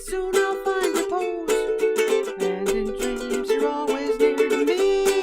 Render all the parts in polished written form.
Soon I'll find repose, and in dreams you're always near to me.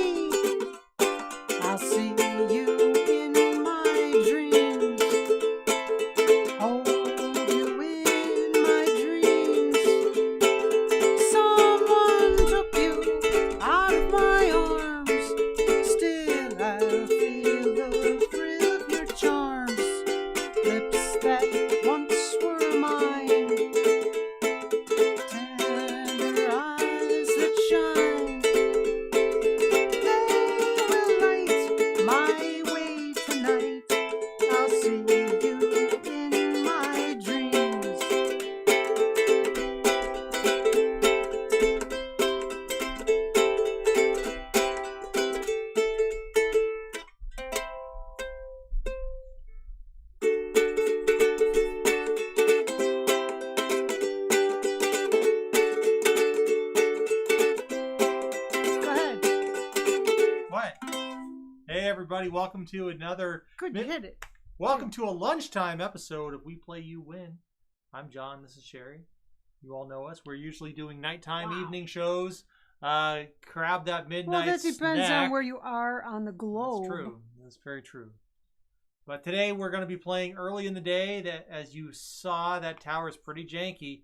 Hey everybody, welcome to another welcome to a lunchtime episode of We Play You Win. I'm John, this is Sherry. You all know us. We're usually doing nighttime evening shows. Grab that midnight Well, that depends snack. on where you are on the globe. That's true. That's very true. But today we're going to be playing early in the day. That, as you saw, that tower is pretty janky.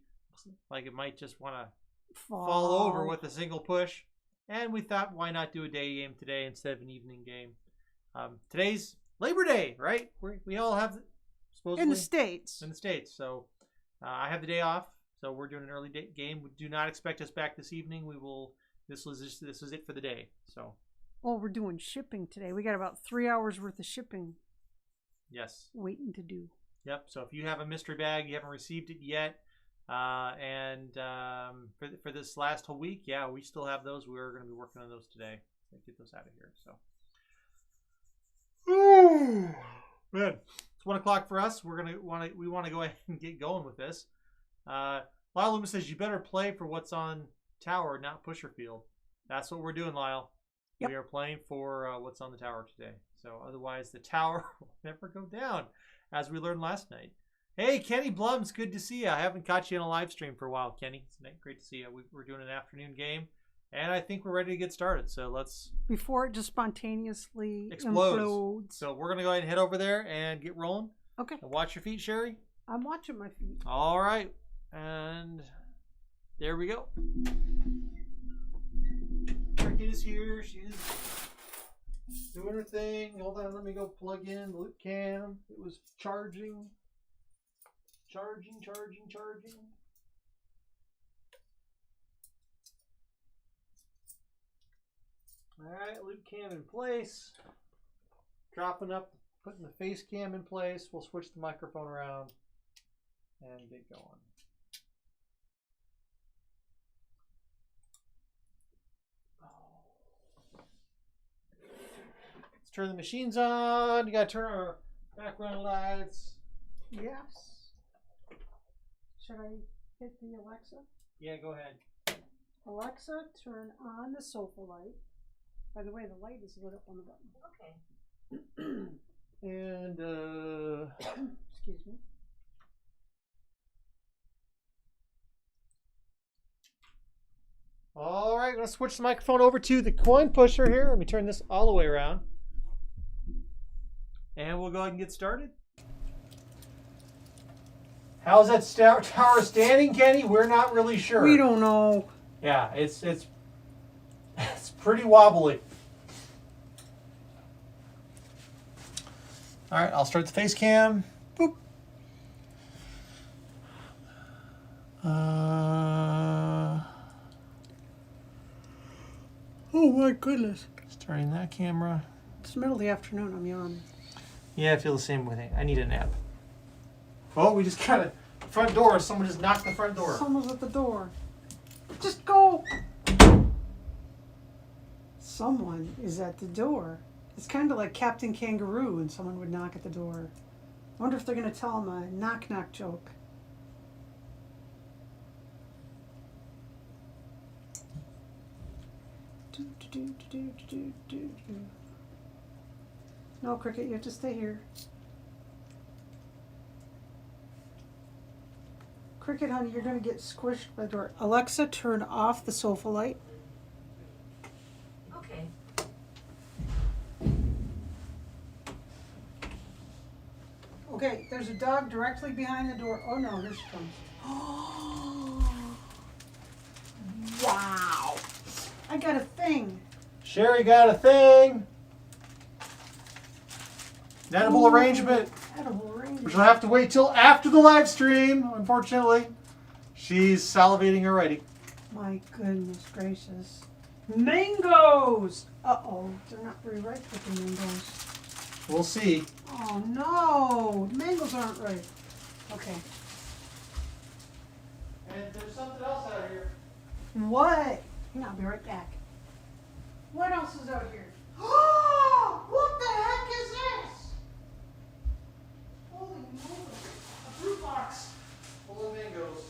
Like it might just want to fall over with a single push. And we thought, why not do a day game today instead of an evening game? Today's Labor Day, right? We all have supposedly in the States. In the States, so I have the day off. So we're doing an early day game. Do not expect us back this evening. We will. This is it for the day. So. Oh, we're doing shipping today. We got about 3 hours worth of shipping. Yes. Waiting to do. Yep. So if you have a mystery bag, you haven't received it yet. For this last whole week, yeah, we still have those. We're going to be working on those today. Get those out of here. So, man, it's 1 o'clock for us. We want to go ahead and get going with this. Lyle Loomis says you better play for what's on tower, not pusher field. That's what we're doing, Lyle. Yep. We are playing for what's on the tower today. So otherwise, the tower will never go down, as we learned last night. Hey, Kenny Blum's good to see you. I haven't caught you in a live stream for a while, Kenny. It's great to see you. We're doing an afternoon game, and I think we're ready to get started. So let's... Before it just spontaneously explodes. So we're going to go ahead and head over there and get rolling. Okay. And watch your feet, Sherry. I'm watching my feet. All right. And there we go. Cricket is here. She's doing her thing. Hold on. Let me go plug in the loop cam. It was charging. Charging. Alright, loop cam in place. Dropping up, putting the face cam in place. We'll switch the microphone around and get going. Let's turn the machines on. You gotta turn our background lights. Yes. Should I hit the Alexa? Yeah, go ahead. Alexa, turn on the sofa light. By the way, the light is lit up on the button. Okay. And, excuse me. All right, I'm going to switch the microphone over to the coin pusher here. Let me turn this all the way around. And we'll go ahead and get started. How's that tower standing, Kenny? We're not really sure. We don't know. Yeah, it's pretty wobbly. All right, I'll start the face cam. Boop. Oh my goodness. Starting that camera. It's the middle of the afternoon. I'm yawning. Yeah, I feel the same way. I need a nap. Oh, we just got a front door. Someone just knocked the front door. Someone's at the door. Just go. Someone is at the door. It's kind of like Captain Kangaroo when someone would knock at the door. I wonder if they're going to tell him a knock-knock joke. No, Cricket, you have to stay here. Cricket, honey, you're going to get squished by the door. Alexa, turn off the sofa light. Okay. Okay, there's a dog directly behind the door. Oh no, here she comes. Wow. I got a thing. Sherry got a thing. Edible arrangement. Edible arrangement. Which will have to wait till after the live stream, unfortunately. She's salivating already. My goodness gracious. Mangoes! Uh-oh, they're not very ripe with the mangoes. We'll see. Oh no, the mangoes aren't ripe. Okay. And there's something else out here. What? I'll be right back. What else is out here? Oh, what the heck is this? Holy moly. A fruit box full of mangoes.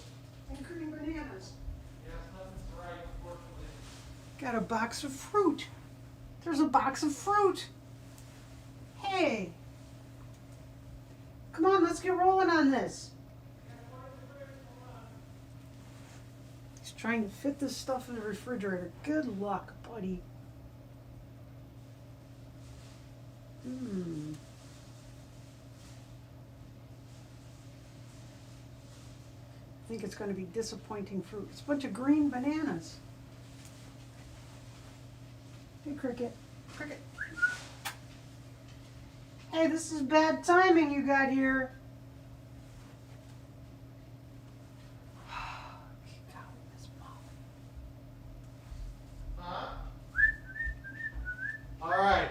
And green bananas. Yes, nothing's right, unfortunately. Got a box of fruit. There's a box of fruit. Hey. Come on, let's get rolling on this. He's trying to fit this stuff in the refrigerator. Good luck, buddy. I think it's going to be disappointing fruit. It's a bunch of green bananas. Hey, Cricket. Cricket. Hey, this is bad timing you got here. All right.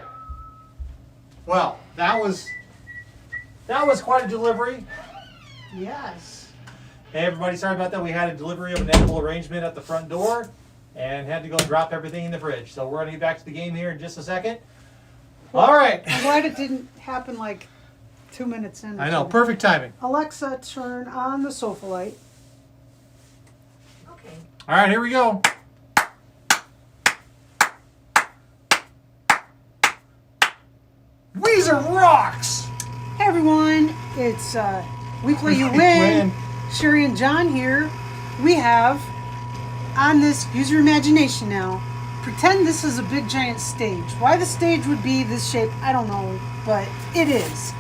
Well, that was quite a delivery. Yes. Hey, everybody, sorry about that. We had a delivery of an edible arrangement at the front door and had to go drop everything in the fridge. So we're going to get back to the game here in just a second. Well, all right. I'm glad it didn't happen like 2 minutes in. I know, perfect timing. Alexa, turn on the sofa light. Okay. All right, here we go. Weezer rocks! Hey everyone, it's We Play You Win. Sherry and John here. We have, on this, use your imagination now, pretend this is a big giant stage. Why the stage would be this shape, I don't know, but it is.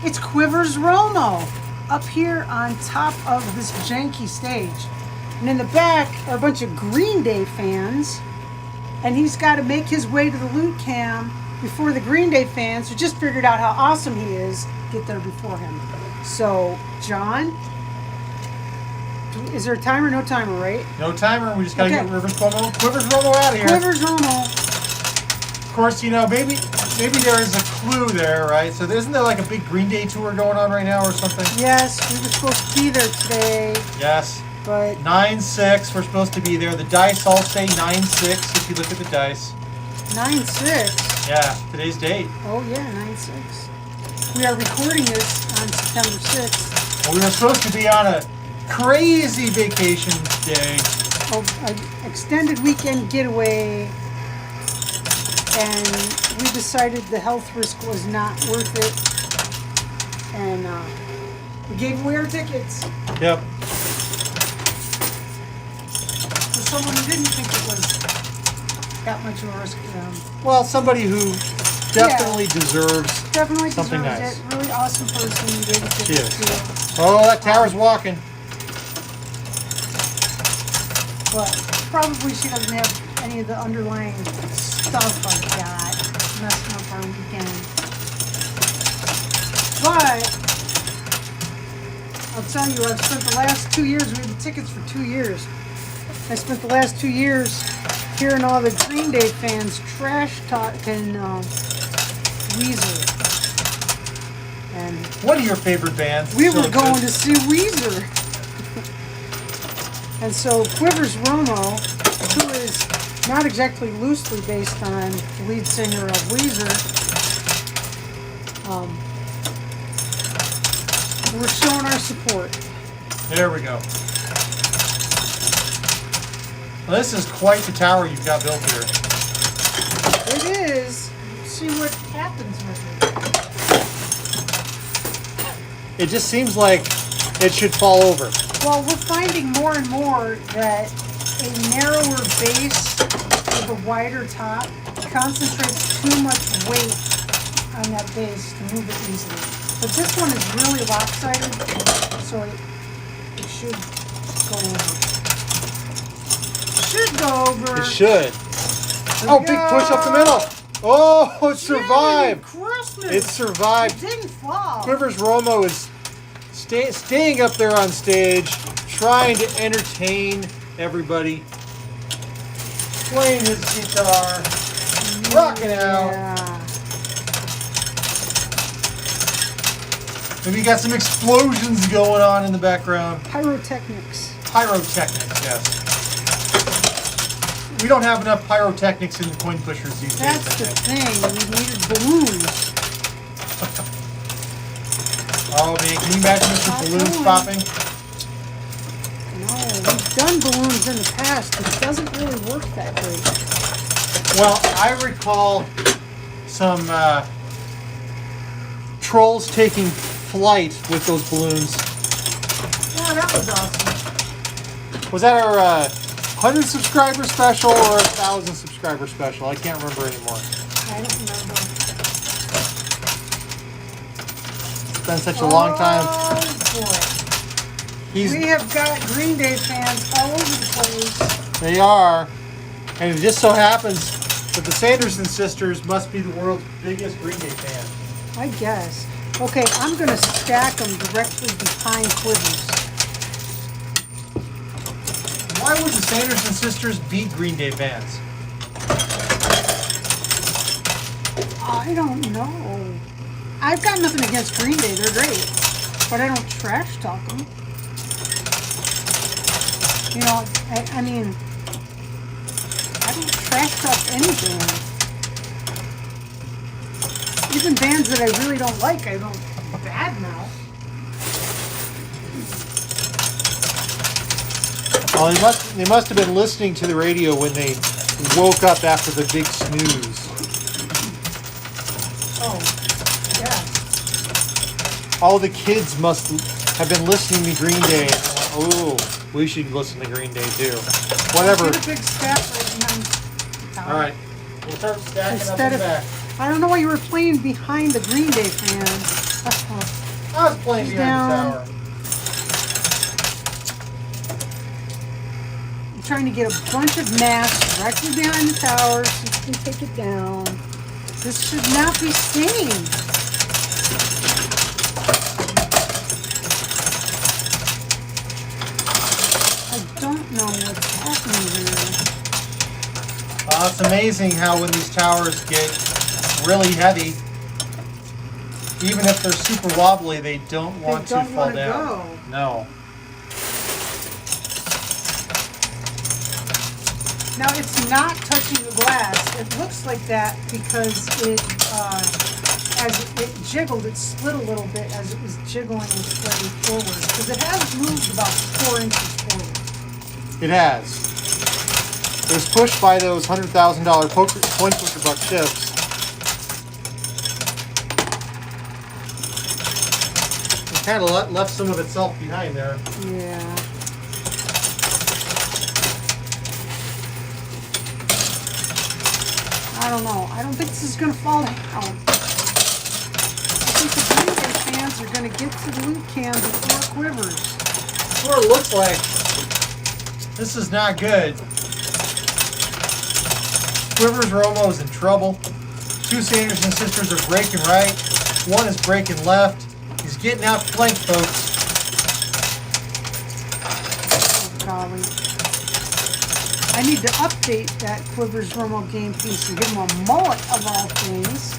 It's Quivers Romo up here on top of this janky stage. And in the back are a bunch of Green Day fans, and he's got to make his way to the loot cam before the Green Day fans, who just figured out how awesome he is, get there before him. So, John, is there a timer? No timer, right? No timer. We just got to get Quivers Romo out of here. Quivers Romo. Of course, you know, maybe there is a clue there, right? So isn't there like a big Green Day tour going on right now or something? Yes, we were supposed to be there today. Yes. But 9-6, we're supposed to be there. The dice all say 9-6 if you look at the dice. 9-6. Yeah, today's date. Oh yeah, 9-6. We are recording this on September 6th. Well, we were supposed to be on a crazy vacation day. Oh, an extended weekend getaway, and we decided the health risk was not worth it, and we gave away our tickets Yep. to someone who didn't think it was that much of a risk for them. Well, somebody who definitely deserves Definitely something deserves nice. it. Really awesome person who gave it to Cheers. Oh, that tower's walking. But probably she doesn't have any of the underlying stuff like that messing up our weekend. But I'll tell you, I've spent the last 2 years, we had the tickets for 2 years. I spent the last 2 years hearing all the Green Day fans trash talking Weezer. And What are your favorite bands? we were going to see Weezer. And so Quivers Romo, who is not exactly loosely based on the lead singer of Weezer, we're showing our support. There we go. Well, this is quite the tower you've got built here. It is. See what happens with it. It just seems like it should fall over. Well, we're finding more and more that a narrower base with a wider top concentrates too much weight on that base to move it easily. But this one is really lopsided, so it should go over. Should go over. It should. Oh, big push up the middle. Oh, it survived. Yeah, it survived. It didn't fall. Quivers Romo is staying up there on stage, trying to entertain everybody, playing his guitar, rocking out. Yeah. Maybe you got some explosions going on in the background. Pyrotechnics. Pyrotechnics, yes. We don't have enough pyrotechnics in the coin pushers these days. That's the thing. We needed balloons. Oh man, can you imagine this with balloons popping? No, we've done balloons in the past. It doesn't really work that great. Well, I recall some trolls taking flight with those balloons. Yeah, that was awesome. Was that our 100 subscriber special or 1,000 subscriber special? I can't remember anymore. I don't remember. It's been such a long time. Oh, boy. We have got Green Day fans all over the place. They are. And it just so happens that the Sanderson sisters must be the world's biggest Green Day fan. I guess. Okay, I'm going to stack them directly behind Quivers. Why would the Sanderson sisters be Green Day fans? I don't know. I've got nothing against Green Day. They're great. But I don't trash talk them. You know, I mean, I don't trash talk any band. Even bands that I really don't like, I don't badmouth. Well, they must have been listening to the radio when they woke up after the big snooze. Oh, yeah. All the kids must have been listening to Green Day and went, oh, we should listen to Green Day too. Whatever. Get a big stack right behind the tower. All right. We'll start stacking Instead up in the back. I don't know why you were playing behind the Green Day fans. I was playing behind the tower. I'm trying to get a bunch of mass directly behind the tower so you can take it down. This should not be seen. I don't know what's happening here. It's amazing how when these towers get really heavy, even if they're super wobbly, they don't want to fall down. Go. No. Now it's not touching the glass. It looks like that because it, as it jiggled, it split a little bit as it was jiggling and spreading forward. Because it has moved about 4 inches forward. It has. It was pushed by those $100,000 coinpusher buck chips. It kind of left some of itself behind there. Yeah. I don't know. I don't think this is going to fall down. I think the Green Day fans are going to get to the loot can before it quivers. That's what it looks like. This is not good. Quivers Romo's in trouble. Two Sanderson sisters are breaking right. One is breaking left. He's getting out flanked, folks. Oh, golly. I need to update that Quivers Romo game piece and give him a mullet of all things.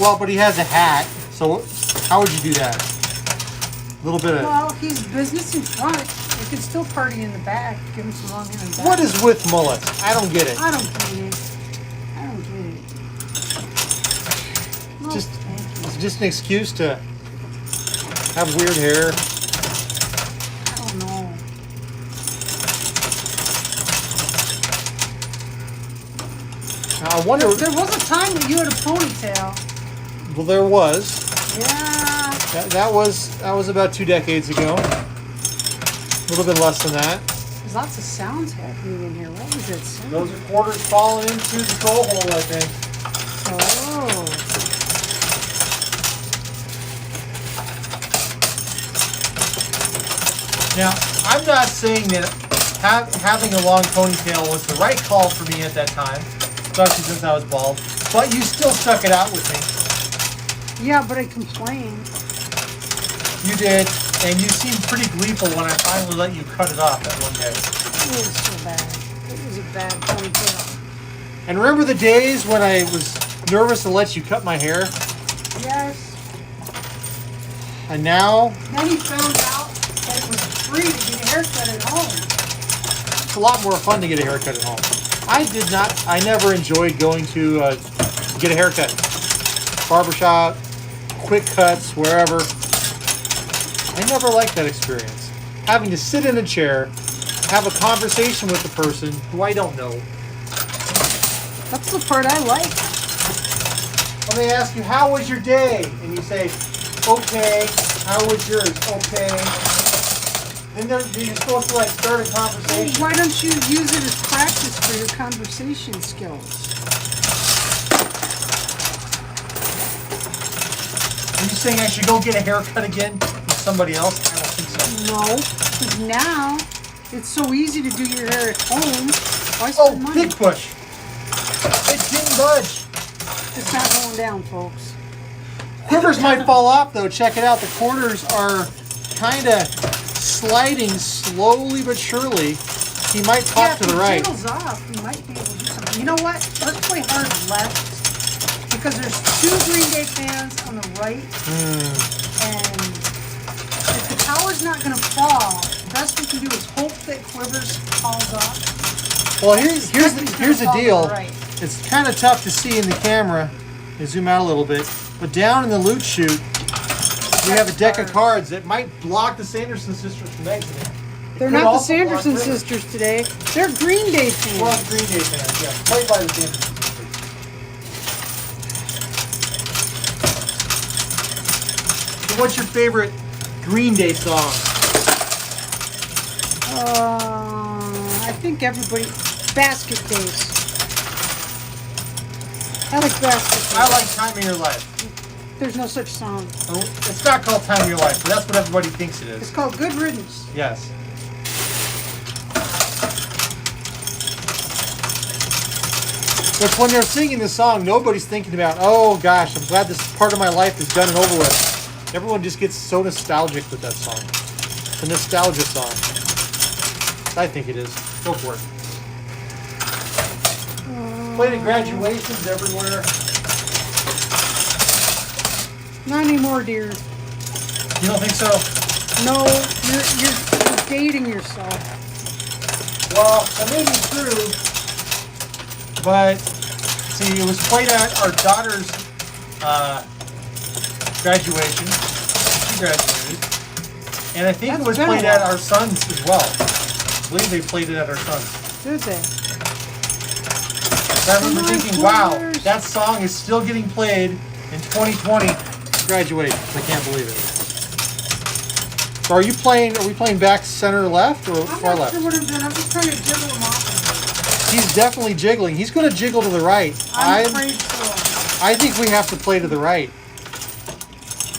Well, but he has a hat, so how would you do that? A little bit of... Well, he's business in front. You can still party in the back. Give him some long in the back. What is with mullets? I don't get it. I don't get it. I don't get it. No, Just, thank you. it's just an excuse to have weird hair. I don't know. Now, I wonder... There was a time that you had a ponytail. Well, there was. Yeah. That was about 2 decades ago. A little bit less than that. There's lots of sounds happening in here. What was that sound? Those are quarters falling into the troll hole, I think. Oh. Now, I'm not saying that having a long ponytail was the right call for me at that time, especially since I was bald, but you still stuck it out with me. Yeah, but I complained. You did, and you seemed pretty gleeful when I finally let you cut it off that one day. It was so bad. It was a bad ponytail. And remember the days when I was nervous to let you cut my hair? Yes. And now, Then he found out that it was free to get a haircut at home. it's a lot more fun to get a haircut at home. I never enjoyed going to get a haircut. Barbershop, quick cuts, wherever. I never liked that experience. Having to sit in a chair, have a conversation with the person who I don't know. That's the part I like. when they ask you, how was your day? And you say, okay. How was yours? Okay. Then you're supposed to like start a conversation. Why don't you use it as practice for your conversation skills? Are you saying I should go get a haircut again with somebody else? I don't think so. No, because now it's so easy to do your hair at home. Why Oh, spend money? big push. It didn't budge. It's not going down, folks. Quivers might fall off though. Check it out. The quarters are kind of sliding slowly but surely. He might pop to the right. If he jiggles off, you might be able to do something. You know what? Let's play hard left. Because there's 2 Green Day fans on the right. And if the tower's not going to fall, the best we can do is hope that Quivers falls off. Well, here's the deal. Right. It's kind of tough to see in the camera. You zoom out a little bit. But down in the loot chute, we have a deck of cards that might block the Sanderson sisters from exiting. They're not the Sanderson sisters today. They're Green Day fans. Well, Green Day fans, yeah. Played by the Sanderson sisters. So what's your favorite Green Day song? I think everybody... Basket Case. I like Basket Case. I like Time of Your Life. There's no such song. Oh, it's not called Time of Your Life, but that's what everybody thinks it It's is. called Good Riddance. Yes. But when they're singing the song, nobody's thinking about, oh gosh, I'm glad this part of my life is done and over with. Everyone just gets so nostalgic with that song. It's a nostalgia song. I think it is. Go for it. Played at graduations everywhere. Not anymore, dear. You don't think so? No, you're dating yourself. Well, that may be true, but see, it was played at our daughter's graduation. She graduated, and I think it was played at our son's as well. I believe they played it at our son's. Did they? So I remember thinking, wow, that song is still getting played in 2020 graduation. I can't believe it. So are we playing back, center, left, or far left? I'm not sure what I'm doing. I'm just trying to jiggle him off. He's definitely jiggling. He's going to jiggle to the right. I'm afraid so. I think we have to play to the right.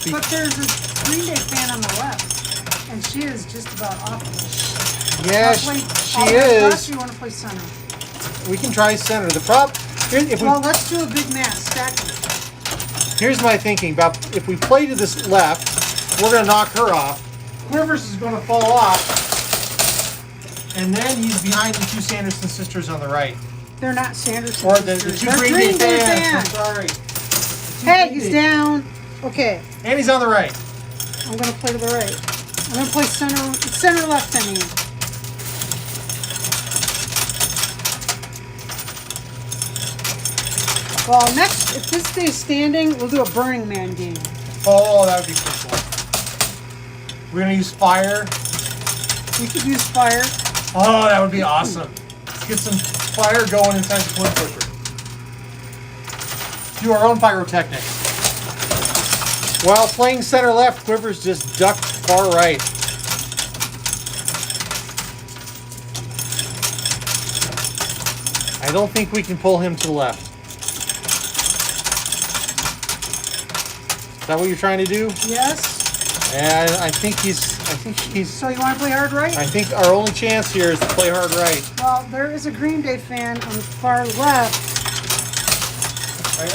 But there's a Green Day fan on the left, and she is just about off. Yeah, she is. You want to play center? We can try center. The problem, well, let's do a big match. Stack them. Here's my thinking about if we play to this left, we're going to knock her off. Quivers is going to fall off, and then he's behind the 2 Sanderson sisters on the right. They're not Sanderson or sisters. The 2 They're Green Day fans. I'm sorry. Hey, he's down. Okay. And he's on the right. I'm going to play to the right. I'm going to play center left, I mean. Well, next, if this stays standing, we'll do a Burning Man game. Oh, that would be pretty cool. We're going to use fire. We could use fire. Oh, that would be awesome. Let's get some fire going inside the coin pusher. Do our own pyrotechnics. While playing center left, Quivers just ducked far right. I don't think we can pull him to the left. Is that what you're trying to do? Yes. And I think he's. So you want to play hard right? I think our only chance here is to play hard right. Well, there is a Green Day fan on the far left,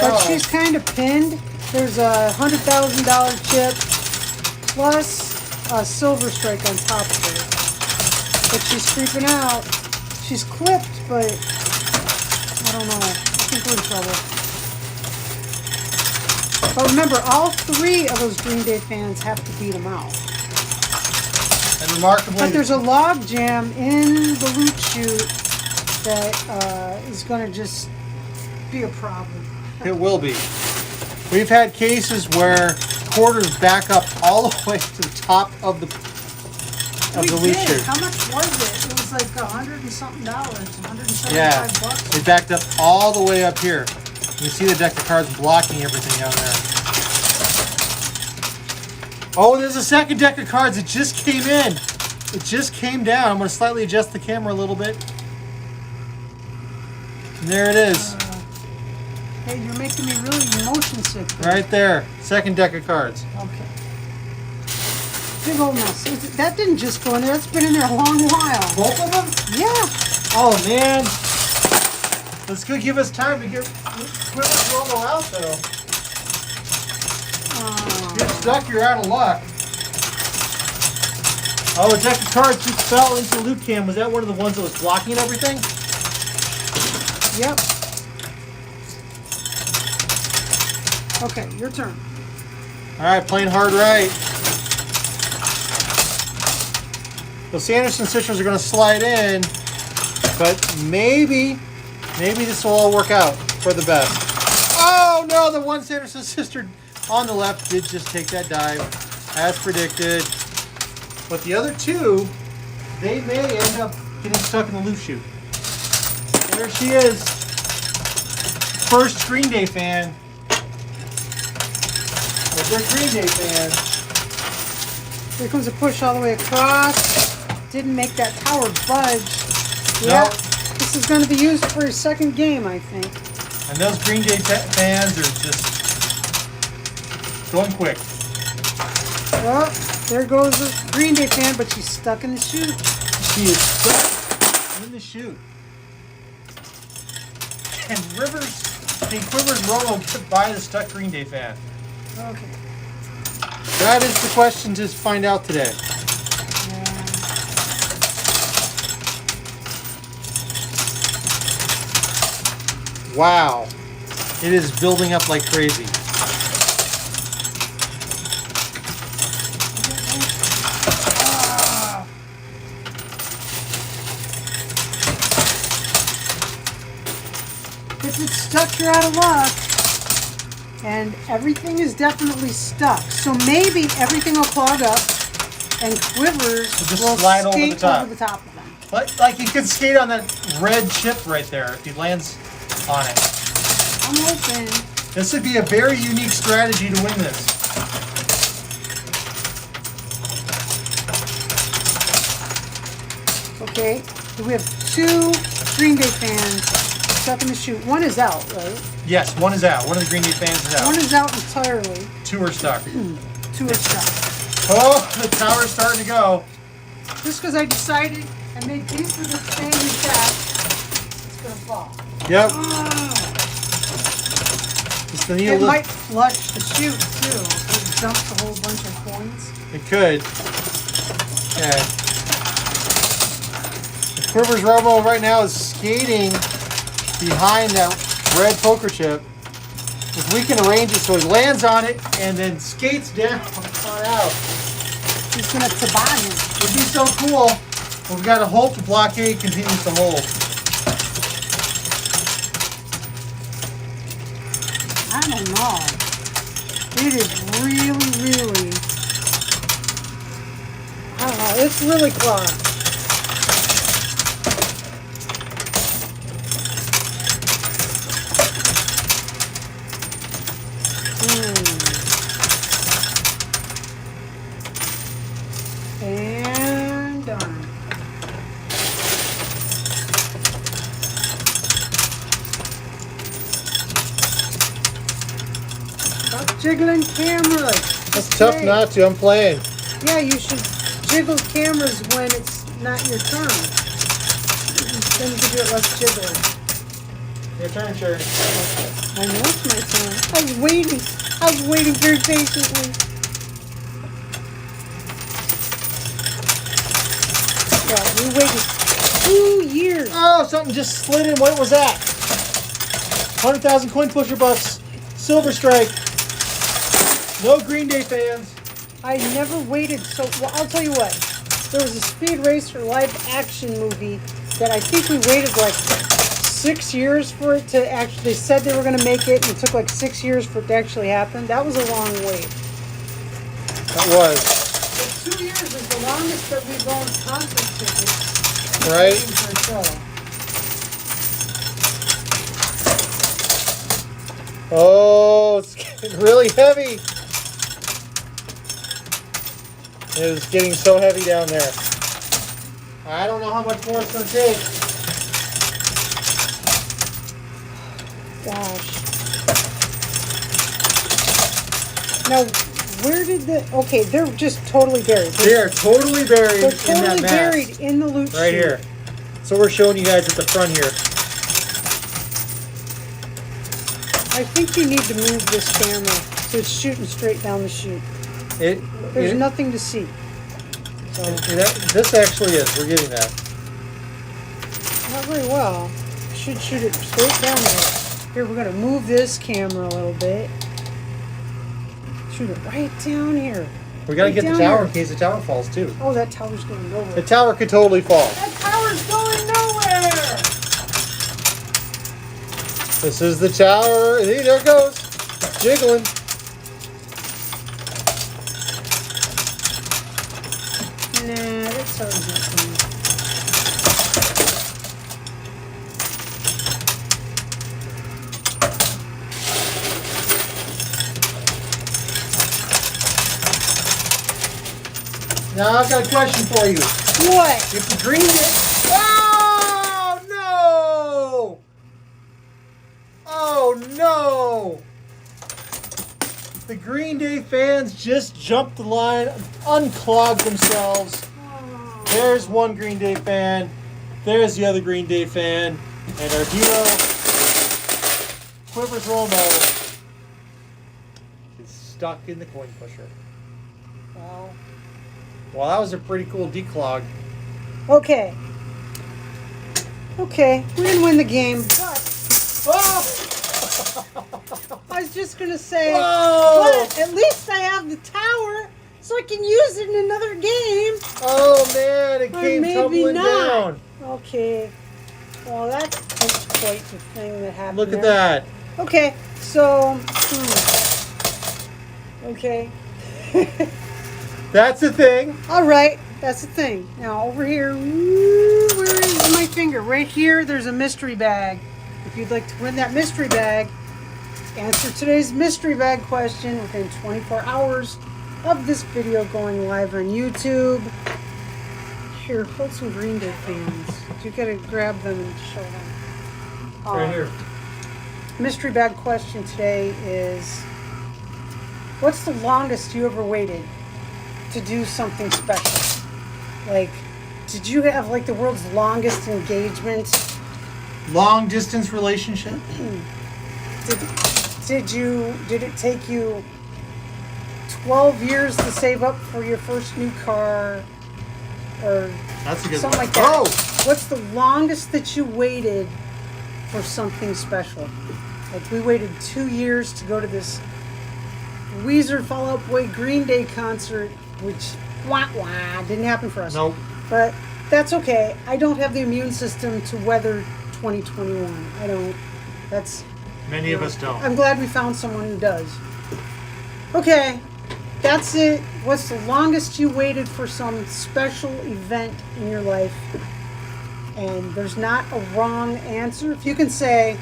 but she's kind of pinned. There's a $100,000 chip plus a silver strike on top of it. But she's creeping out. She's clipped, but I don't know. I think we're in trouble. But remember, all 3 of those Green Day fans have to beat them out. And remarkably, but there's a log jam in the loot chute that is going to just be a problem. It will be. We've had cases where quarters back up all the way to the top of the loot chute. How much was it? It was like $100 and something, $175 yeah, bucks. they backed up all the way up here. You see the deck of cards blocking everything down there. Oh, there's a second deck of cards. It just came in. It just came down. I'm going to slightly adjust the camera a little bit. And there it is. Hey, you're making me really motion sick. Right there. Second deck of cards. Okay. Big old mess. That didn't just go in there. That's been in there a long while. Both of them? Yeah. Oh, man. Let's go give us time to get Quiver's Robo out, though. Get stuck, you're out of luck. Oh, a deck of cards just fell into the loot cam. Was that one of the ones that was blocking everything? Yep. Okay, your turn. All right, playing hard right. The Sanderson sisters are going to slide in, but maybe this will all work out for the best. Oh no, the one Sanderson sister on the left did just take that dive, as predicted. But the other two, they may end up getting stuck in the loot chute. There she is. First Green Day fan. But they're Green Day fans. Here comes a push all the way across. Didn't make that tower budge. Yeah. No. This is going to be used for his second game, I think. And those Green Day fans are just going quick. Well, there goes the Green Day fan, but she's stuck in the chute. She is stuck in the chute. And Quiver's Robo get by the stuck Green Day fan. Okay. That is the question to find out today. Wow. It is building up like crazy. If it's stuck, you're out of luck. And everything is definitely stuck. So maybe everything will clog up and Quivers will slide skate over the top. of them. Like he could skate on that red chip right there if he lands on it. I'm hoping. This would be a very unique strategy to win this. Okay, we have two Green Day fans stuck in the chute. One is out, right? Yes, one is out. One of the Green Day fans is out. One is out entirely. Two are stuck. Two are stuck. Oh, the tower's starting to go. Just because I decided I made peace with this fan in back, it's going to fall. Yep. It might flush the chute, too. It dumps a whole bunch of coins. It could. Okay. The Quiver's Robo right now is skating behind that red poker chip. If we can arrange it so he lands on it and then skates down on out. He's going to toboggan. It would be so cool. But we've got to hope the blockade continues to hold. I don't know. It is really, I don't know. It's really clogged. And done. Stop jiggling cameras. It's tough not to. I'm playing. Yeah, you should jiggle cameras when it's not your turn. Then you can do it less jiggling. Your turn, Sherry. I know it's my turn. I was waiting. I was waiting very patiently. Yeah, we waited 2 years. Oh, something just slid in. What was that? 100,000 coin pusher bucks. Silver strike. No Green Day fans. I never waited so. Well, I'll tell you what. There was a Speed Racer live action movie that I think we waited like 6 years for it to actually. They said they were going to make it, and it took like 6 years for it to actually happen. That was a long wait. That was. But 2 years is the longest that we've owned concert tickets. Right. For a show. Oh, it's getting really heavy. It is getting so heavy down there. I don't know how much more it's going to take. Gosh. Now, where did the... Okay, they're just totally buried. They are totally buried They're in totally that mass. buried in the loot Right chute. here. So we're showing you guys at the front here. I think you need to move this camera so it's shooting straight down the chute. There's nothing to see. So This actually is. We're getting that. not very well. Should shoot it straight down there. Here, we're going to move this camera a little bit. Shoot it right down here. We got to Right get the down tower here. in case the tower falls too. Oh, that tower's going nowhere. The tower could totally fall. That tower's going nowhere! This is the tower. Hey, there it goes. It's jiggling. Nah, that tower's not coming. Now I've got a question for you. What? If the green oh no! Oh no! The Green Day fans just jumped the line, unclogged themselves. There's one Green Day fan. There's the other Green Day fan. And our hero, Quivers Romo, is stuck in the coin pusher. Well, that was a pretty cool declog. Okay. Okay, we didn't win the game, but Oh! I was just gonna say, Whoa! but at least I have the tower, so I can use it in another game. Oh man, it Or came maybe tumbling not. down. Okay. Well, that's quite the thing that happened. Look at there. that. Okay, so, okay. That's the thing. All right, that's the thing. Now over here, ooh, where is my finger? Right here, there's a mystery bag. If you'd like to win that mystery bag, answer today's mystery bag question within 24 hours of this video going live on YouTube. Here, hold some Green Day fans. You gotta grab them and show them. Right here. Mystery bag question today is, what's the longest you ever waited to do something special? Like, did you have like the world's longest engagement? Long distance relationship. Did it take you 12 years to save up for your first new car, or That's a good something one. like that? Oh! What's the longest that you waited for something special? Like, we waited 2 years to go to this Weezer, Fall Out Boy, Green Day concert, which didn't happen for us. Nope. But that's okay. I don't have the immune system to weather 2021. I don't. That's. Many of us don't. I'm glad we found someone who does. Okay, that's it. What's the longest you waited for some special event in your life? And there's not a wrong answer. If you can say,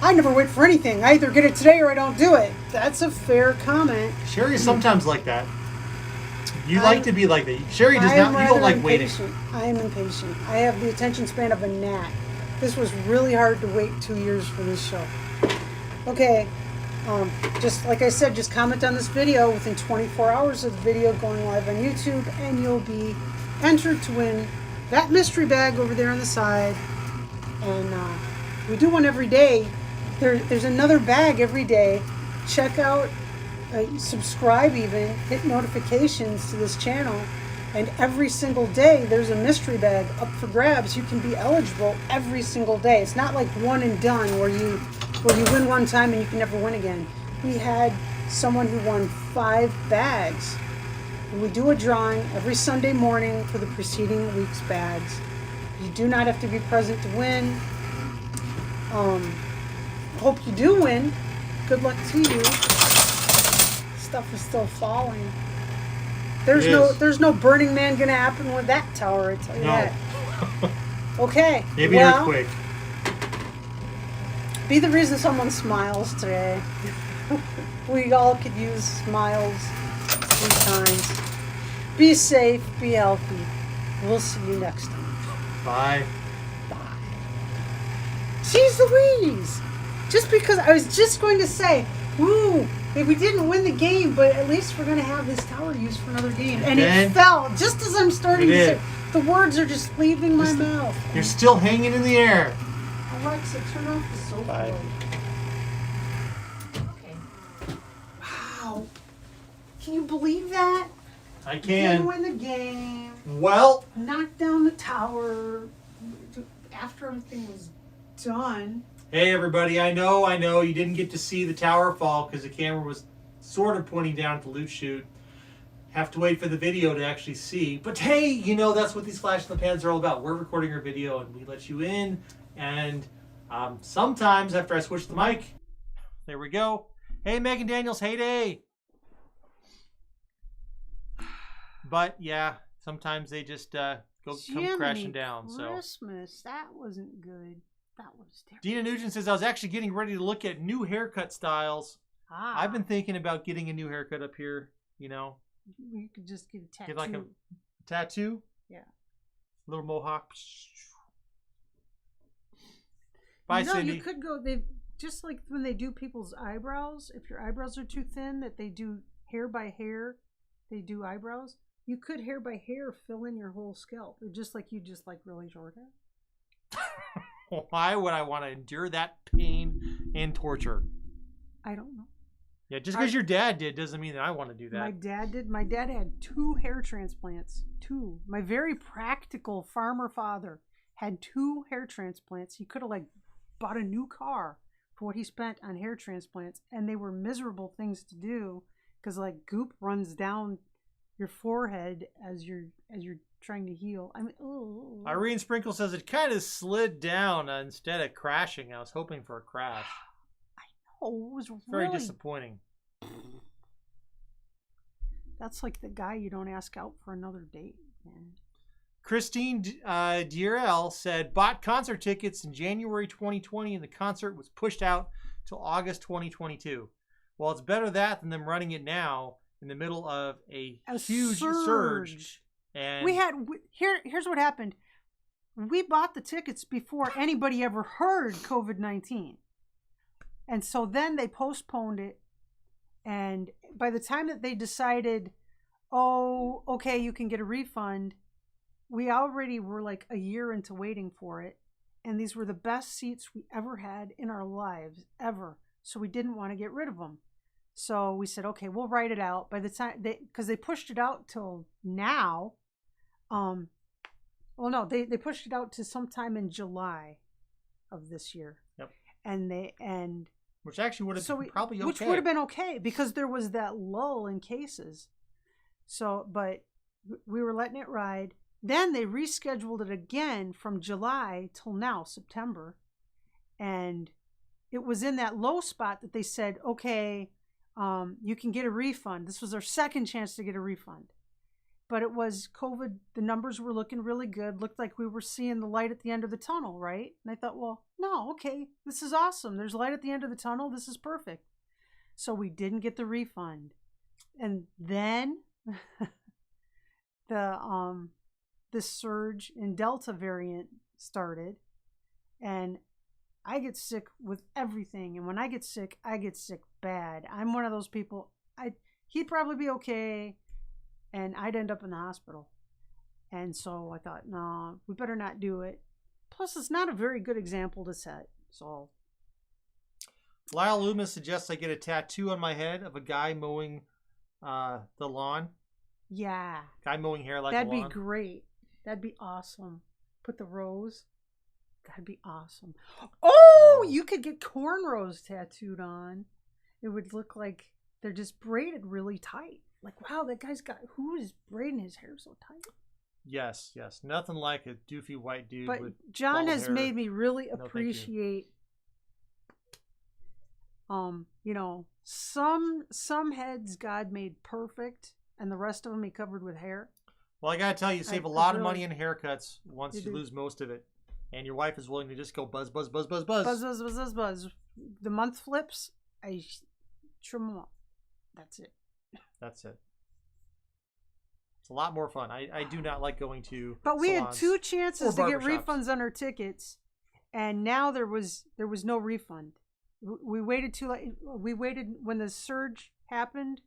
I never wait for anything. I either get it today or I don't do it. That's a fair comment. Sherry is sometimes like that. You like to be like that. Sherry does not. You don't like waiting. I am impatient. I have the attention span of a gnat. This was really hard to wait 2 years for this show. Okay, just like I said, just comment on this video within 24 hours of the video going live on YouTube, and you'll be entered to win that mystery bag over there on the side. And we do one every day. There's another bag every day. Check out, subscribe even, hit notifications to this channel. And every single day, there's a mystery bag up for grabs. You can be eligible every single day. It's not like one and done where you win one time and you can never win again. We had someone who won 5 bags. And we do a drawing every Sunday morning for the preceding week's bags. You do not have to be present to win. Hope you do win. Good luck to you. Stuff is still falling. There's no Burning Man gonna happen with that tower, I tell you that. Okay. Maybe well, earthquake. Be the reason someone smiles today. We all could use smiles sometimes. Be safe, be healthy. We'll see you next time. Bye. Bye. Jeez Louise! Just because I was just going to say, woo, we didn't win the game, but at least we're going to have this tower used for another game. And it fell just as I'm starting to say. The words are just leaving my mouth. You're still hanging in the air. Alexa, turn off the sofa. Bye. Okay. Wow. Can you believe that? I can. Didn't win the game. Well. Knocked down the tower after everything was done. Hey, everybody. I know you didn't get to see the tower fall because the camera was sort of pointing down at the loot chute. Have to wait for the video to actually see. But hey, you know, that's what these Flash in the Pans are all about. We're recording our video and we let you in. And sometimes after I switch the mic, there we go. Hey, Megan Daniels, heyday. But yeah, sometimes they just come crashing down. Christmas, that wasn't good. That was terrible. Dina Nugent says, I was actually getting ready to look at new haircut styles. I've been thinking about getting a new haircut up here, you know. You could just get a tattoo. Get like a tattoo? Yeah. Little mohawk. Bye, Cindy. You could go, they just like when they do people's eyebrows, if your eyebrows are too thin, that they do hair by hair, they do eyebrows. You could hair by hair fill in your whole scalp. Or just like you just like really short hair. Why would I want to endure that pain and torture? I don't know. Yeah, just because your dad did doesn't mean that I want to do that. My dad did. My dad had 2 hair transplants. 2. My very practical farmer father had 2 hair transplants. He could have like bought a new car for what he spent on hair transplants, and they were miserable things to do because like goop runs down your forehead as you're trying to heal. I mean, oh. Irene Sprinkle says it kind of slid down instead of crashing. I was hoping for a crash. Oh, it was very disappointing. That's like the guy you don't ask out for another date, man. Christine Dierel said, bought concert tickets in January 2020 and the concert was pushed out till August 2022. Well, it's better that than them running it now in the middle of a huge surge. And here's what happened. We bought the tickets before anybody ever heard COVID-19. And so then they postponed it. And by the time that they decided, oh, okay, you can get a refund, we already were like a year into waiting for it. And these were the best seats we ever had in our lives, ever. So we didn't want to get rid of them. So we said, okay, we'll write it out. By the time because they pushed it out till now. Well, no, they pushed it out to sometime in July of this year. Yep. And which actually would have been probably okay. Which would have been okay because there was that lull in cases. So, but we were letting it ride. Then they rescheduled it again from July till now, September. And it was in that low spot that they said, okay, you can get a refund. This was our second chance to get a refund. But it was COVID. The numbers were looking really good. Looked like we were seeing the light at the end of the tunnel, right? And I thought, well, no, okay, this is awesome. There's light at the end of the tunnel. This is perfect. So we didn't get the refund. And then this surge in Delta variant started. And I get sick with everything. And when I get sick bad. I'm one of those people. He'd probably be okay. And I'd end up in the hospital. And so I thought, no, we better not do it. Plus, it's not a very good example to set. So Lyle Loomis suggests I get a tattoo on my head of a guy mowing the lawn. Yeah. Guy mowing hair like That'd a lawn. That'd be great. That'd be awesome. Put the rose. That'd be awesome. Oh, you could get cornrows tattooed on. It would look like they're just braided really tight. Like, wow, that guy's who is braiding his hair so tight? Yes. Nothing like a doofy white dude. But with John has hair. made me really appreciate, you know, some heads God made perfect, and the rest of them he covered with hair. Well, I gotta tell you, save a lot of money in haircuts once you lose most of it. and your wife is willing to just go buzz, buzz, buzz, buzz, Buzz, buzz. buzz, buzz, buzz, buzz. The month flips, I trim them up. That's it. That's it. It's a lot more fun. I do not like going to But we had salons 2 chances to get barbershops. refunds on our tickets, and now there was no refund. We waited too late. We waited when the surge happened.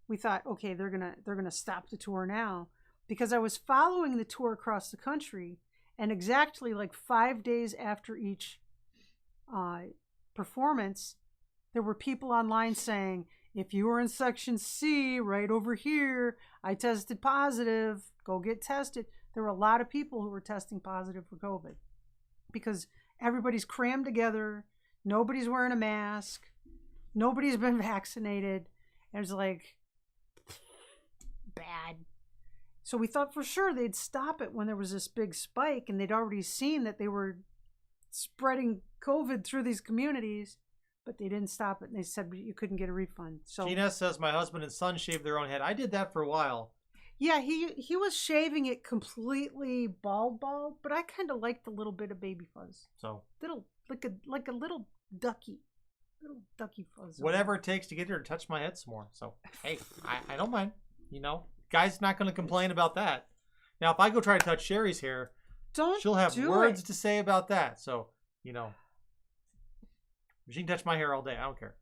We thought, okay, they're gonna stop the tour now, because I was following the tour across the country, and exactly like 5 days after each performance, there were people online saying, if you were in section C right over here, I tested positive, go get tested. There were a lot of people who were testing positive for COVID because everybody's crammed together. Nobody's wearing a mask. Nobody's been vaccinated. And it's like, bad. So we thought for sure they'd stop it when there was this big spike, and they'd already seen that they were spreading COVID through these communities, but they didn't stop it. And they said you couldn't get a refund. So Gina says my husband and son shaved their own head. I did that for a while. yeah, he was shaving it completely bald, but I kind of liked the little bit of baby fuzz. So Little like a little ducky fuzz. whatever it takes to get her to touch my head some more. So hey, I don't mind. You know, guy's not going to complain about that. Now, if I go try to touch Sherry's hair, she'll have words to say about that. So you know, she can touch my hair all day. I don't care.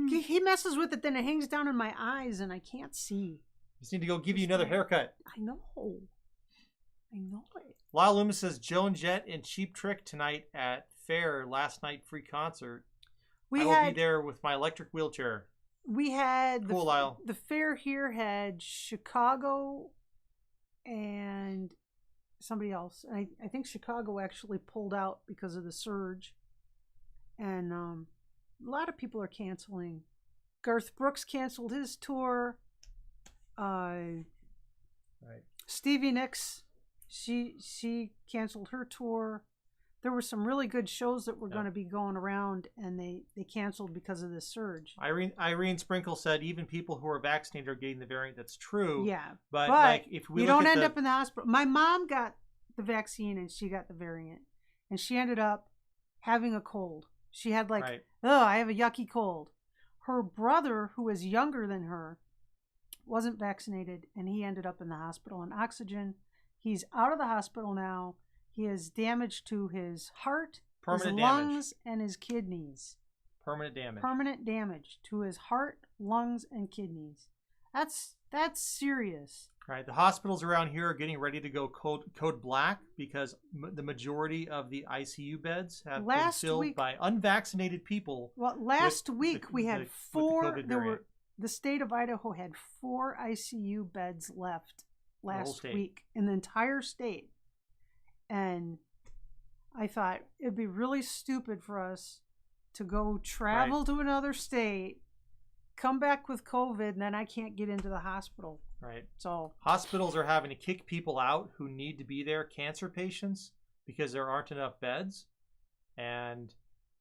He messes with it, then it hangs down in my eyes, and I can't see. Just need to go give you another haircut. I know it. Lyle Loomis says Joan Jett and Cheap Trick tonight at Fair. Last night free concert. I will be there with my electric wheelchair. We had Cool, Lyle. The fair here had Chicago and somebody else. I think Chicago actually pulled out because of the surge, and a lot of people are canceling. Garth Brooks canceled his tour. Right. Stevie Nicks, she canceled her tour. There were some really good shows that were going to be going around, and they canceled because of this surge. Irene Sprinkle said even people who are vaccinated are getting the variant. That's true. Yeah, but like if we you don't end up in the hospital. My mom got the vaccine and she got the variant, and she ended up having a cold. She had I have a yucky cold. Her brother, who was younger than her, wasn't vaccinated, and he ended up in the hospital on oxygen. He's out of the hospital now. He has damage to his heart, his lungs, and his kidneys. Permanent damage. Permanent damage to his heart, lungs, and kidneys. That's serious. Right. The hospitals around here are getting ready to go code black because the majority of the ICU beds have been filled by unvaccinated people. Well, last week we had 4. The state of Idaho had 4 ICU beds left last week in the entire state. And I thought it'd be really stupid for us to go travel to another state, come back with COVID, and then I can't get into the hospital. Right. So hospitals are having to kick people out who need to be there, cancer patients, because there aren't enough beds. And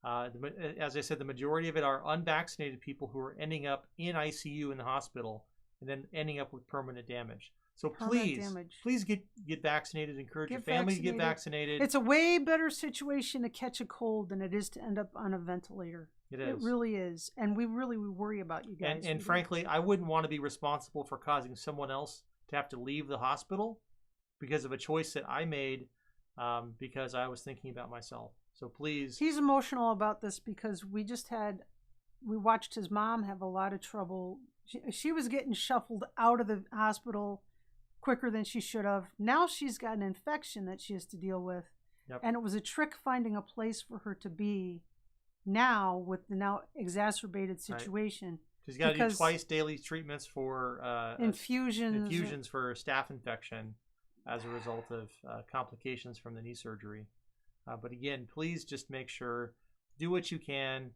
as I said, the majority of it are unvaccinated people who are ending up in ICU in the hospital and then ending up with permanent damage. So please get vaccinated. Encourage your family to get vaccinated. It's a way better situation to catch a cold than it is to end up on a ventilator. It is. It really is. And we worry about you guys. And frankly, I wouldn't want to be responsible for causing someone else to have to leave the hospital because of a choice that I made because I was thinking about myself. So please. He's emotional about this because we watched his mom have a lot of trouble. She was getting shuffled out of the hospital quicker than she should have. Now she's got an infection that she has to deal with. Yep. And it was a trick finding a place for her to be now with the now exacerbated situation. Right. She's got to do twice daily treatments for infusions for staph infection as a result of complications from the knee surgery. But again, please just make sure, do what you can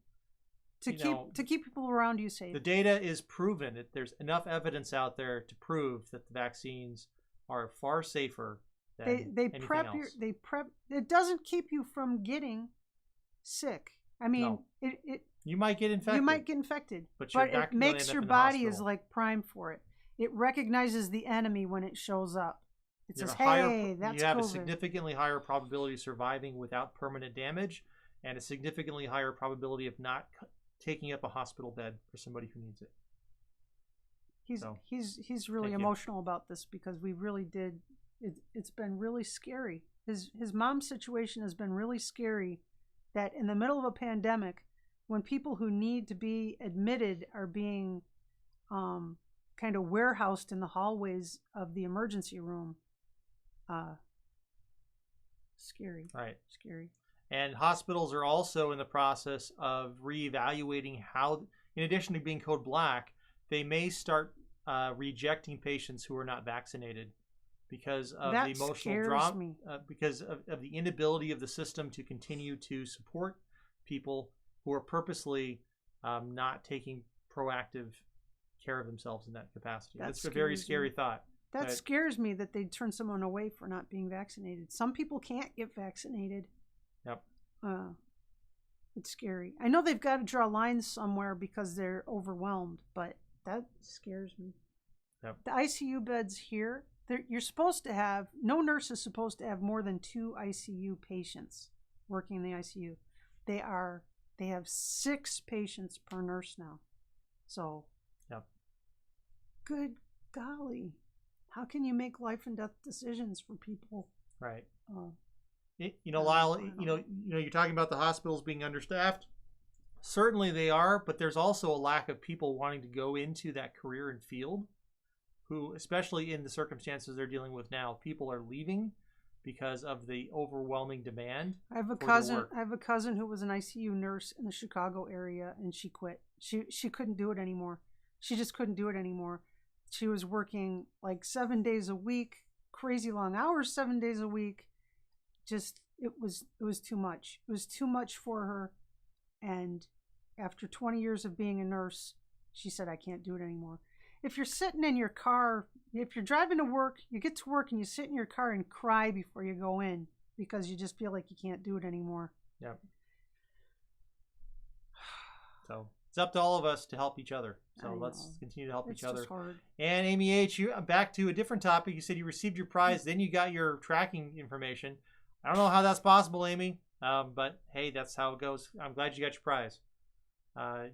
to keep people around you safe. The data is proven. There's enough evidence out there to prove that the vaccines are far safer than anything else. It doesn't keep you from getting sick. I mean, you might get infected. But it makes your body is like primed for it. It recognizes the enemy when it shows up. It says, hey, that's you have COVID. a significantly higher probability of surviving without permanent damage, and a significantly higher probability of not taking up a hospital bed for somebody who needs it. He's really emotional about this because we really did. It's been really scary. His mom's situation has been really scary. That in the middle of a pandemic, when people who need to be admitted are being kind of warehoused in the hallways of the emergency room. Scary. Right. Scary. And hospitals are also in the process of reevaluating how, in addition to being code black, they may start rejecting patients who are not vaccinated because of the emotional drama, because of the inability of the system to continue to support people who are purposely not taking proactive care of themselves in that capacity. That's a very scary thought. That scares me that they'd turn someone away for not being vaccinated. Some people can't get vaccinated. Yep. It's scary. I know they've got to draw lines somewhere because they're overwhelmed, but that scares me. Yep. The ICU beds here, you're supposed to have, no nurse is supposed to have more than 2 ICU patients working in the ICU. They have 6 patients per nurse now. So, yep. Good golly. How can you make life and death decisions for people? Right. Lyle, you're talking about the hospitals being understaffed. Certainly they are, but there's also a lack of people wanting to go into that career and field, who, especially in the circumstances they're dealing with now, people are leaving because of the overwhelming demand. I have a cousin who was an ICU nurse in the Chicago area, and she quit. She couldn't do it anymore. She just couldn't do it anymore. She was working like 7 days a week, crazy long hours, 7 days a week. Just it was too much. It was too much for her. And after 20 years of being a nurse, she said, I can't do it anymore. If you're sitting in your car, if you're driving to work, you get to work and you sit in your car and cry before you go in because you just feel like you can't do it anymore. Yep. So it's up to all of us to help each other. So let's continue to help each other. Hard. And Amy H., back to a different topic. You said you received your prize, then you got your tracking information. I don't know how that's possible, Amy, but hey, that's how it goes. I'm glad you got your prize.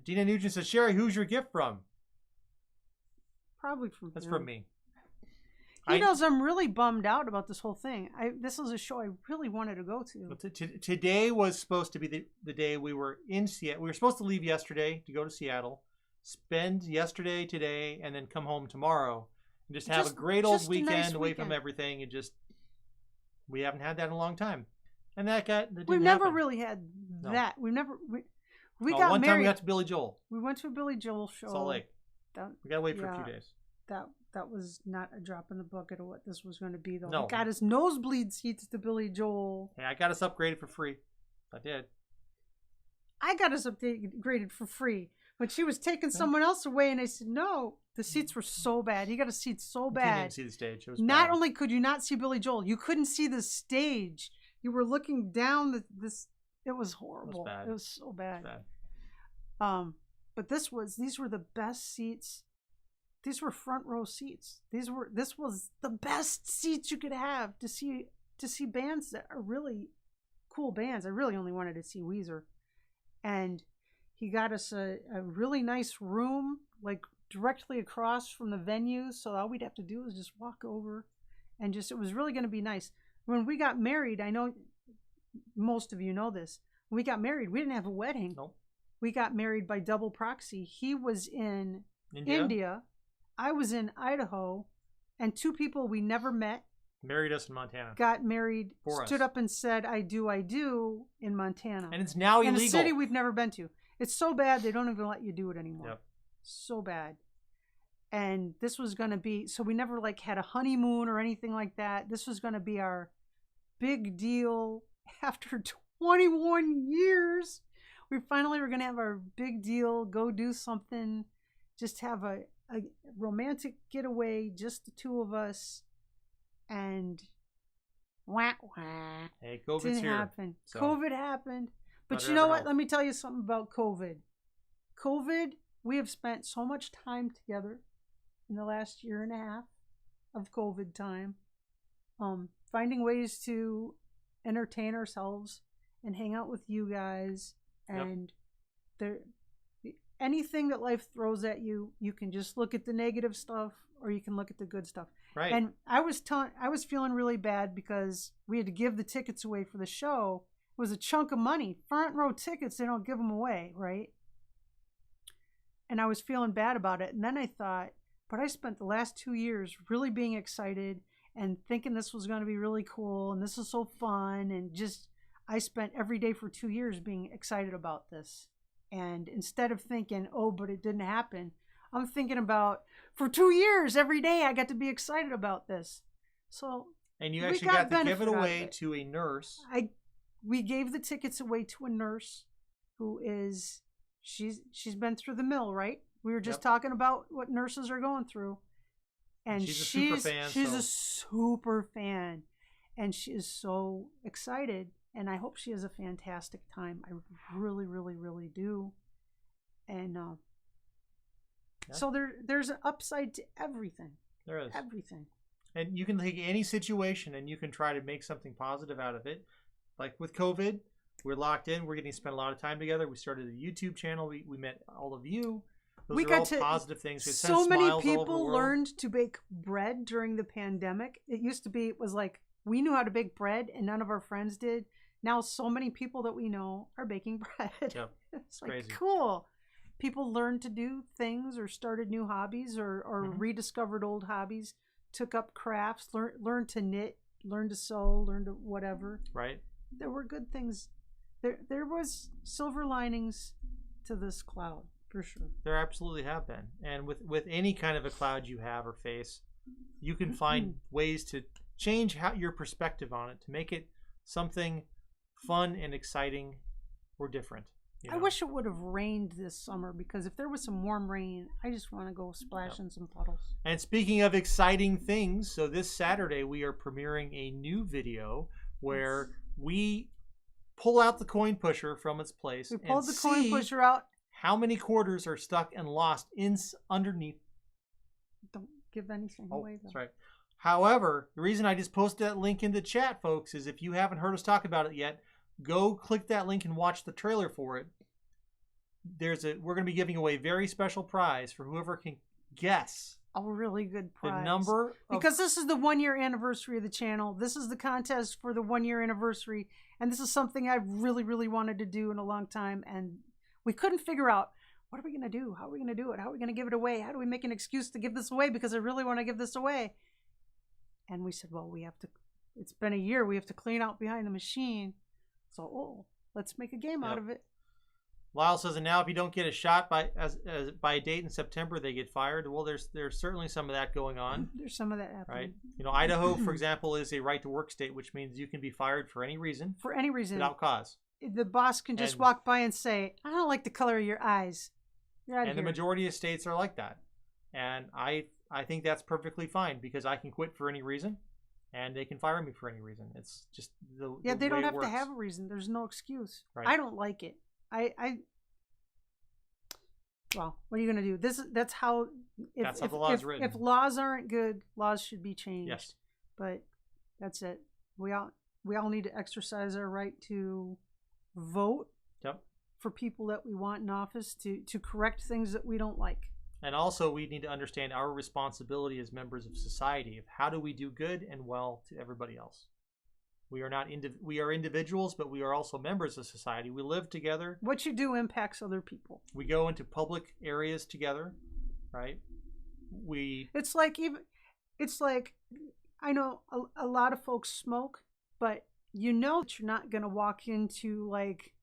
Dina Nugent says, Sherry, who's your gift from? Probably from That's him. from me. He knows I'm really bummed out about this whole thing. This was a show I really wanted to go to. Today was supposed to be the day we were in Seattle. We were supposed to leave yesterday to go to Seattle, spend yesterday, today, and then come home tomorrow. And just have a great old weekend away from everything. And just, we haven't had that in a long time. And we've never really had that. We got married. One time we got to Billy Joel. We went to a Billy Joel show. Salt Lake. We got to wait for a few days. That was not a drop in the bucket of what this was going to be, though. No. We got us nosebleed seats to Billy Joel. Hey, I got us upgraded for free. I did. I got us upgraded for free. When she was taking someone else away, and I said, no, the seats were so bad. You got a seat so bad. You couldn't even see the stage. It was not bad. only could you not see Billy Joel, you couldn't see the stage. You were looking down this. It was horrible. It was bad. It was so bad. It was bad. But these were the best seats. These were front row seats. This was the best seats you could have to see bands that are really cool bands. I really only wanted to see Weezer. And he got us a really nice room, like directly across from the venue. So all we'd have to do was just walk over and it was really going to be nice. When we got married, I know most of you know this. When we got married, we didn't have a wedding. Nope. We got married by double proxy. He was in India. I was in Idaho, and 2 people we never met married us in Montana. Got married, stood up and said, I do in Montana. And it's now illegal. In a city we've never been to. It's so bad they don't even let you do it anymore. Yep. So bad. And this was going to be, so we never had a honeymoon or anything like that. This was going to be our big deal after 21 years. We finally were going to have our big deal, go do something, just have a romantic getaway, just the 2 of us, and hey, COVID's didn't here. happen. So. COVID happened. But you know what? Let me tell you something about COVID. We have spent so much time together in the last year and a half of COVID time. finding ways to entertain ourselves and hang out with you guys. And anything that life throws at you, you can just look at the negative stuff or you can look at the good stuff. Right. And I was feeling really bad because we had to give the tickets away for the show. It was a chunk of money. Front row tickets, they don't give them away, right? And I was feeling bad about it. And then I thought, but I spent the last 2 years really being excited and thinking this was going to be really cool and this is so fun. And just, I spent every day for 2 years being excited about this. And instead of thinking, oh, but it didn't happen, I'm thinking about, for 2 years, every day I got to be excited about this. So, and you actually got to give it away to a nurse. We gave the tickets away to a nurse who is, she's been through the mill, right? We were just talking about what nurses are going through. And she's a super fan. And she is so excited. And I hope she has a fantastic time. I really, really, really do. And so there's an upside to everything. There is. Everything. And you can take any situation and you can try to make something positive out of it. Like with COVID, we're locked in. We're getting to spend a lot of time together. We started a YouTube channel. We met all of you. Those are all positive things. So many people learned to bake bread during the pandemic. It used to be, it was like, we knew how to bake bread and none of our friends did. Now so many people that we know are baking bread. Yep. It's like, crazy. Cool. People learned to do things or started new hobbies or rediscovered old hobbies, took up crafts, learned to knit, learned to sew, learned to whatever. Right. There were good things. There was silver linings to this cloud, for sure. There absolutely have been. And with any kind of a cloud you have or face, you can find ways to change your perspective on it, to make it something fun and exciting or different. I wish it would have rained this summer, because if there was some warm rain, I just want to go splash in some puddles. And speaking of exciting things, so this Saturday we are premiering a new video where we pull out the coin pusher from its place. We pulled the coin pusher out. How many quarters are stuck and lost underneath? Don't give anything away, though. That's right. However, the reason I just posted that link in the chat, folks, is if you haven't heard us talk about it yet, go click that link and watch the trailer for it. We're going to be giving away a very special prize for whoever can guess a really good prize. The number because this is the 1 year anniversary of the channel. This is the contest for the 1 year anniversary, and this is something I've really, really wanted to do in a long time, and we couldn't figure out, what are we going to do? How are we going to do it? How are we going to give it away? How do we make an excuse to give this away? Because I really want to give this away. And we said, well, we have to, it's been a year. We have to clean out behind the machine. So, let's make a game out of it. Lyle says, and now if you don't get a shot by a date in September, they get fired. Well, there's certainly some of that going on. There's some of that happening. Right. Idaho, for example, is a right to work state, which means you can be fired for any reason. For any reason. Without cause. The boss can just walk by and say, I don't like the color of your eyes. You're out of here. And the majority of states are like that. And I think that's perfectly fine, because I can quit for any reason. And they can fire me for any reason. It's just the they don't way have it works. to have a reason. There's no excuse. Right. I don't like it. Well, what are you gonna do? That's how the law is written. If laws aren't good, laws should be changed. Yes. But that's it. We all need to exercise our right to vote. Yep. For people that we want in office to correct things that we don't like. And also, we need to understand our responsibility as members of society of how do we do good and well to everybody else. We are individuals, but we are also members of society. We live together. What you do impacts other people. We go into public areas together, right? It's like I know a lot of folks smoke, but you know that you're not going to walk into like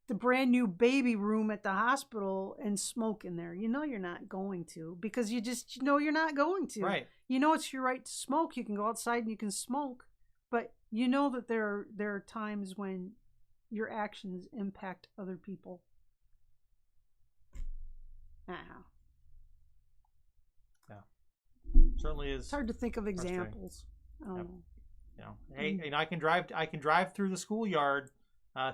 the brand new baby room at the hospital and smoke in there. You know you're not going to, because you know you're not going to. Right. You know it's your right to smoke. You can go outside and you can smoke, but you know that there are times when your actions impact other people. Yeah. Certainly is. It's hard to think of examples. I don't know. Hey, I can drive through the schoolyard,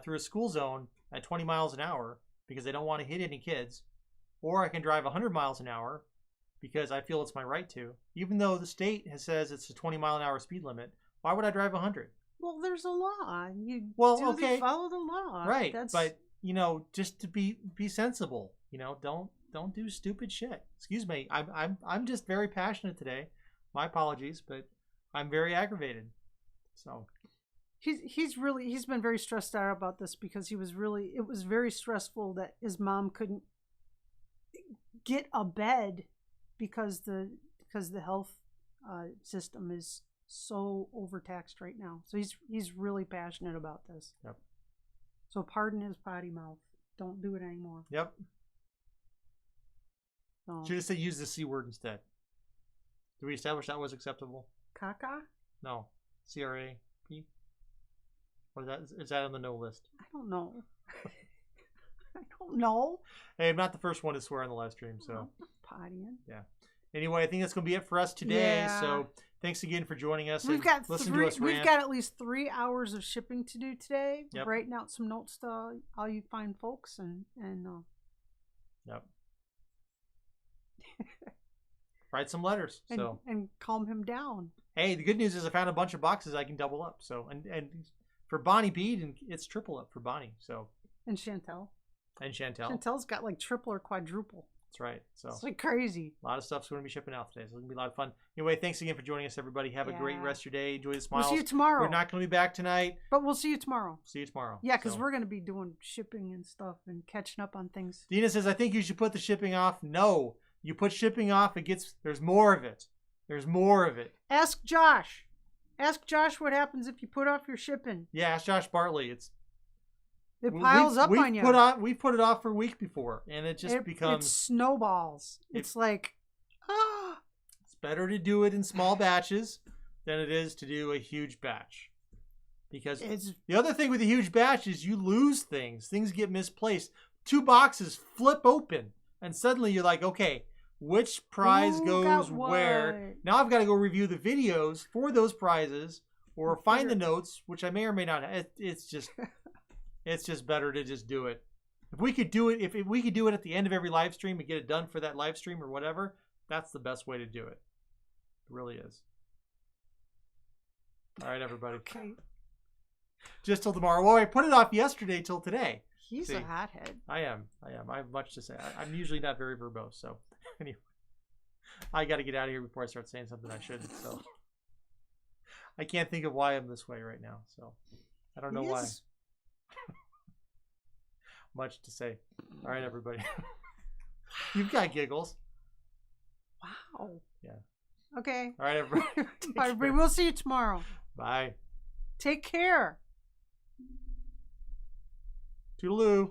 through a school zone at 20 miles an hour because they don't want to hit any kids, or I can drive 100 miles an hour because I feel it's my right to. Even though the state says it's a 20-mile-an-hour speed limit, why would I drive 100? Well, there's a law. You follow the law. Right. But, just to be sensible, don't do stupid shit. Excuse me. I'm just very passionate today. My apologies, but I'm very aggravated. So he's been very stressed out about this because it was very stressful that his mom couldn't get a bed because the health system is so overtaxed right now. So he's really passionate about this. Yep. So pardon his potty mouth. Don't do it anymore. Yep. So, should have said use the C word instead. Did we establish that was acceptable? Caca? No. C-R-A-P? Or is that on the no list? I don't know. I don't know. Hey, I'm not the first one to swear on the live stream, so. Pottying. Yeah. Anyway, I think that's going to be it for us today. Yeah. So thanks again for joining us. We've got at least 3 hours of shipping to do today. Yep. Writing out some notes to all you fine folks and Yep. Write some letters. And calm him down. Hey, the good news is I found a bunch of boxes I can double up. So and for Bonnie Bede, and it's triple up for Bonnie. So and Chantel. Chantel's got like triple or quadruple. That's right. So it's like crazy. A lot of stuff's going to be shipping out today, so it's going to be a lot of fun. Anyway, thanks again for joining us, everybody. Have a great rest of your day. Enjoy the smiles. We'll see you tomorrow. We're not going to be back tonight, but we'll see you tomorrow. See you tomorrow. Yeah, because we're going to be doing shipping and stuff and catching up on things. Dina says, I think you should put the shipping off. No, you put shipping off. There's more of it. There's more of it. Ask Josh. Ask Josh what happens if you put off your shipping. Yeah, ask Josh Bartley. It piles up on you. We've put it off for a week before, and it becomes... It snowballs. It's like, It's better to do it in small batches than it is to do a huge batch. Because the other thing with a huge batch is you lose things. Things get misplaced. 2 boxes flip open, and suddenly you're like, okay, which prize goes where? Now I've got to go review the videos for those prizes or find the notes, which I may or may not have. It's just better to just do it. If we could do it, if we could do it at the end of every live stream and get it done for that live stream or whatever, that's the best way to do it. It really is. All right, everybody. Okay. Just till tomorrow. Well, I put it off yesterday till today. He's a hothead. I am. I have much to say. I'm usually not very verbose, so anyway, I got to get out of here before I start saying something I shouldn't. So I can't think of why I'm this way right now. So I don't know why. Much to say. All right, everybody. You've got giggles. Wow. Yeah. Okay. All right, everybody. All right, everybody. We'll see you tomorrow. Bye. Take care. Toodaloo.